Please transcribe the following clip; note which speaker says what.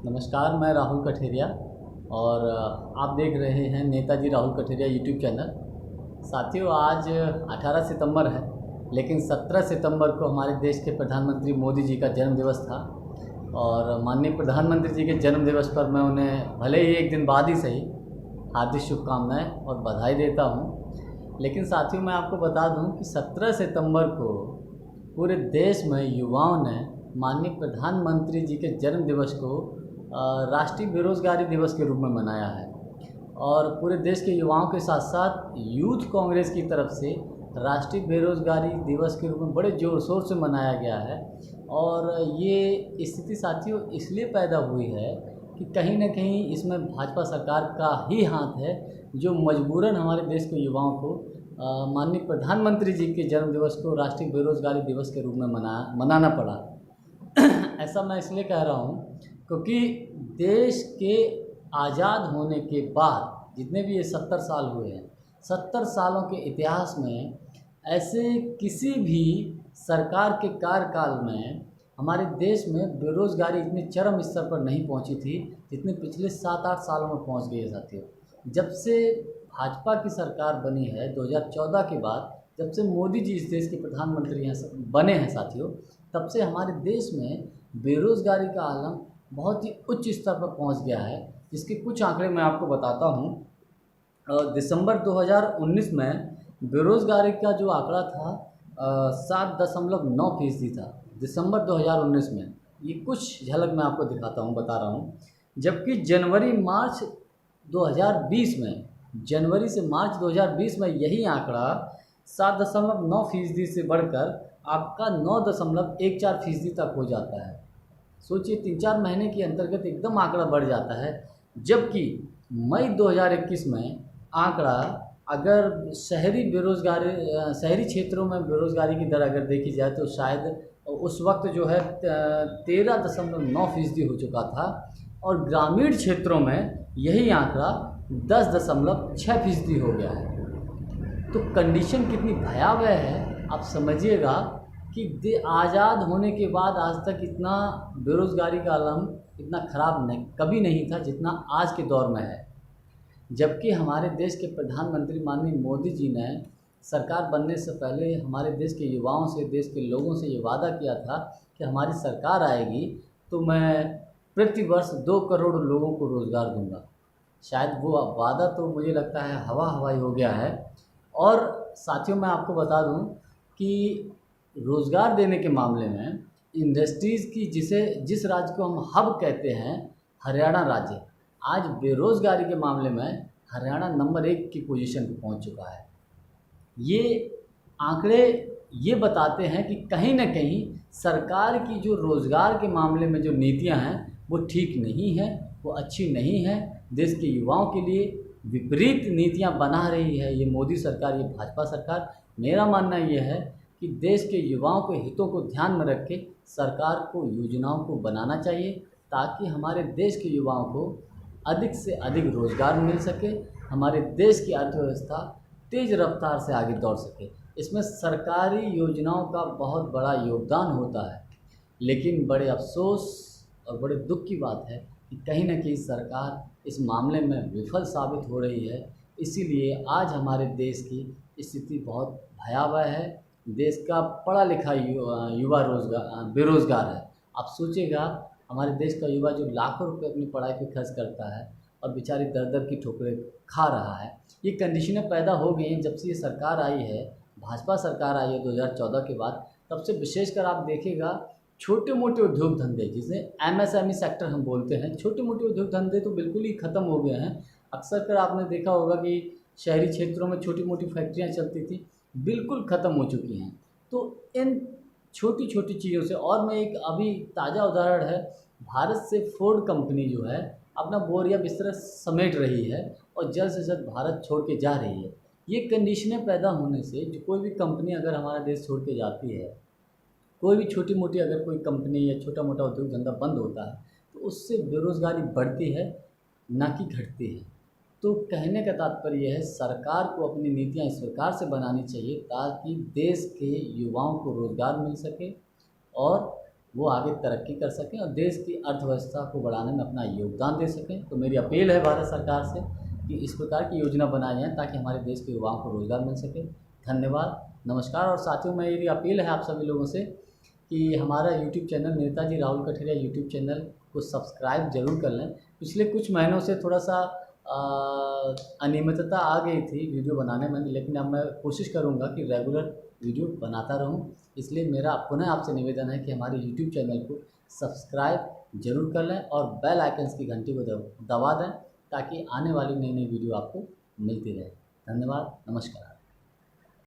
Speaker 1: नमस्कार, मैं राहुल कठेरिया और आप देख रहे हैं नेताजी राहुल कठेरिया यूट्यूब चैनल। साथियों, आज 18 सितंबर है, लेकिन 17 सितंबर को हमारे देश के प्रधानमंत्री मोदी जी का जन्मदिवस था। और माननीय प्रधानमंत्री जी के जन्मदिवस पर मैं उन्हें भले ही एक दिन बाद ही सही हार्दिक शुभकामनाएं और बधाई देता हूं। लेकिन साथियों, मैं आपको बता दूं कि 17 सितंबर को पूरे देश में युवाओं ने माननीय प्रधानमंत्री जी के जन्मदिवस को राष्ट्रीय बेरोजगारी दिवस के रूप में मनाया है। और पूरे देश के युवाओं के साथ साथ यूथ कांग्रेस की तरफ से राष्ट्रीय बेरोजगारी दिवस के रूप में बड़े ज़ोर शोर से मनाया गया है। और ये स्थिति साथियों इसलिए पैदा हुई है कि कहीं ना कहीं इसमें भाजपा सरकार का ही हाथ है, जो मजबूरन हमारे देश के युवाओं को माननीय प्रधानमंत्री जी के जन्मदिवस को राष्ट्रीय बेरोजगारी दिवस के रूप में मनाना पड़ा। ऐसा मैं इसलिए कह रहा हूँ क्योंकि देश के आज़ाद होने के बाद जितने भी ये 70 साल हुए हैं, 70 सालों के इतिहास में ऐसे किसी भी सरकार के कार्यकाल में हमारे देश में बेरोज़गारी इतने चरम स्तर पर नहीं पहुंची थी जितने पिछले 7-8 सालों में पहुंच गई है साथियों। जब से भाजपा की सरकार बनी है 2014 के बाद, जब से मोदी जी इस देश के प्रधानमंत्री बने हैं साथियों, तब से हमारे देश में बेरोज़गारी का आलम बहुत ही उच्च स्तर पर पहुंच गया है। जिसके कुछ आंकड़े मैं आपको बताता हूं। दिसंबर 2019 में बेरोज़गारी का जो आंकड़ा था 7.9% था दिसंबर 2019 में। ये कुछ झलक मैं आपको दिखाता हूं, बता रहा हूं। जबकि जनवरी से मार्च 2020 में यही आंकड़ा 7.9% से बढ़कर आपका 9.14% तक हो जाता है। सोचिए, 3-4 महीने के अंतर्गत एकदम आंकड़ा बढ़ जाता है। जबकि मई 2021 में आंकड़ा, अगर शहरी क्षेत्रों में बेरोज़गारी की दर अगर देखी जाए तो शायद उस वक्त जो है 13.9% हो चुका था, और ग्रामीण क्षेत्रों में यही आंकड़ा 10.6% हो गया है। तो कंडीशन कितनी भयावह है आप समझिएगा कि आज़ाद होने के बाद आज तक इतना बेरोज़गारी का आलम इतना ख़राब कभी नहीं था जितना आज के दौर में है। जबकि हमारे देश के प्रधानमंत्री माननीय मोदी जी ने सरकार बनने से पहले हमारे देश के युवाओं से, देश के लोगों से ये वादा किया था कि हमारी सरकार आएगी तो मैं प्रति वर्ष 2 करोड़ लोगों को रोज़गार दूंगा। शायद वो वादा तो मुझे लगता है हवा हवाई हो गया है। और साथियों, मैं आपको बता दूं कि रोज़गार देने के मामले में इंडस्ट्रीज़ की जिस राज्य को हम हब कहते हैं, हरियाणा राज्य, आज बेरोज़गारी के मामले में हरियाणा नंबर 1 की पोजीशन पर पहुंच चुका है। ये आंकड़े ये बताते हैं कि कहीं ना कहीं सरकार की जो रोज़गार के मामले में जो नीतियां हैं वो ठीक नहीं हैं, वो अच्छी नहीं हैं। देश के युवाओं के लिए विपरीत नीतियां बना रही है ये मोदी सरकार, ये भाजपा सरकार। मेरा मानना ये है कि देश के युवाओं के हितों को ध्यान में रख के सरकार को योजनाओं को बनाना चाहिए, ताकि हमारे देश के युवाओं को अधिक से अधिक रोज़गार मिल सके, हमारे देश की अर्थव्यवस्था तेज़ रफ्तार से आगे दौड़ सके। इसमें सरकारी योजनाओं का बहुत बड़ा योगदान होता है। लेकिन बड़े अफसोस और बड़े दुख की बात है कि कहीं ना कहीं सरकार इस मामले में विफल साबित हो रही है। इसीलिए आज हमारे देश की स्थिति बहुत भयावह है। देश का पढ़ा लिखा युवा बेरोज़गार है। आप सोचिएगा, हमारे देश का युवा जो लाखों रुपए अपनी पढ़ाई पे खर्च करता है और बेचारी दर दर की ठोकरें खा रहा है। ये कंडीशनें पैदा हो गई हैं जब से ये सरकार आई है, भाजपा सरकार आई है 2014 के बाद। तब से विशेषकर आप देखिएगा, छोटे मोटे उद्योग धंधे, जिसे एमएसएमई सेक्टर हम बोलते हैं, छोटे मोटे उद्योग धंधे तो बिल्कुल ही ख़त्म हो गए हैं। अक्सर कर आपने देखा होगा कि शहरी क्षेत्रों में छोटी मोटी फैक्ट्रियाँ चलती थी, बिल्कुल ख़त्म हो चुकी हैं। तो इन छोटी छोटी चीज़ों से, और मैं एक अभी ताज़ा उदाहरण है, भारत से फोर्ड कंपनी जो है अपना बोरिया बिस्तर समेट रही है और जल्द से जल्द भारत छोड़ के जा रही है। ये कंडीशनें पैदा होने से जो कोई भी कंपनी अगर हमारा देश छोड़ के जाती है, कोई भी छोटी मोटी अगर कोई कंपनी या छोटा मोटा उद्योग धंधा बंद होता है, तो उससे बेरोज़गारी बढ़ती है, ना कि घटती है। तो कहने का तात्पर्य है, सरकार को अपनी नीतियाँ इस प्रकार से बनानी चाहिए ताकि देश के युवाओं को रोज़गार मिल सके और वो आगे तरक्की कर सकें और देश की अर्थव्यवस्था को बढ़ाने में अपना योगदान दे सकें। तो मेरी अपील है भारत सरकार से कि इस प्रकार की योजना बनाई जाए ताकि हमारे देश के युवाओं को रोज़गार मिल सके। धन्यवाद, नमस्कार। और साथियों, मेरी अपील है आप सभी लोगों से कि हमारा YouTube channel Netaji Rahul Katheria YouTube channel को सब्सक्राइब जरूर कर लें। पिछले कुछ महीनों से थोड़ा सा अनियमितता आ गई थी वीडियो बनाने में, लेकिन अब मैं कोशिश करूंगा कि रेगुलर वीडियो बनाता रहूं। इसलिए मेरा पुनः आपसे निवेदन है कि हमारे यूट्यूब चैनल को सब्सक्राइब जरूर कर लें और बेल आइकन्स की घंटी को दबा दें ताकि आने वाली नई नई वीडियो आपको मिलती रहे। धन्यवाद, नमस्कार।